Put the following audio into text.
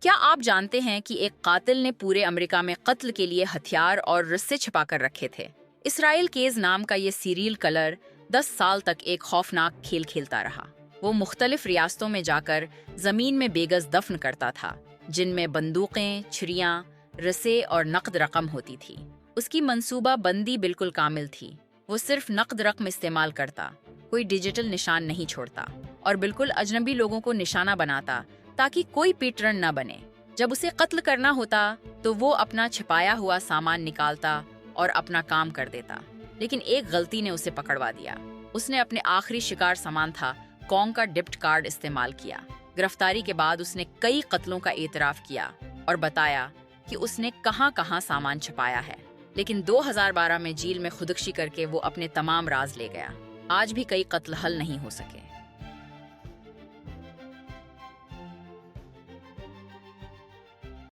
کیا آپ جانتے ہیں کہ ایک قاتل نے پورے امریکہ میں قتل کے لیے ہتھیار اور رسے چھپا کر رکھے تھے؟ اسرائیل کیز نام کا یہ سیریل کلر 10 سال تک ایک خوفناک کھیل کھیلتا رہا۔ وہ مختلف ریاستوں میں جا کر زمین میں بے گز دفن کرتا تھا، جن میں بندوقیں، چھریاں، رسے اور نقد رقم ہوتی تھی۔ اس کی منصوبہ بندی بالکل کامل تھی۔ وہ صرف نقد رقم استعمال کرتا، کوئی ڈیجیٹل نشان نہیں چھوڑتا، اور بالکل اجنبی لوگوں کو نشانہ بناتا تاکہ کوئی پیٹرن نہ بنے۔ جب اسے قتل کرنا ہوتا تو وہ اپنا چھپایا ہوا سامان نکالتا اور اپنا کام کر دیتا، لیکن ایک غلطی نے اسے پکڑوا دیا۔ اس نے اپنے آخری شکار سامان تھا کونگ کا ڈیبٹ کارڈ استعمال کیا۔ گرفتاری کے بعد اس نے کئی قتلوں کا اعتراف کیا اور بتایا کہ اس نے کہاں کہاں سامان چھپایا ہے، لیکن 2012 میں جیل میں خودکشی کر کے وہ اپنے تمام راز لے گیا۔ آج بھی کئی قتل حل نہیں ہو سکے۔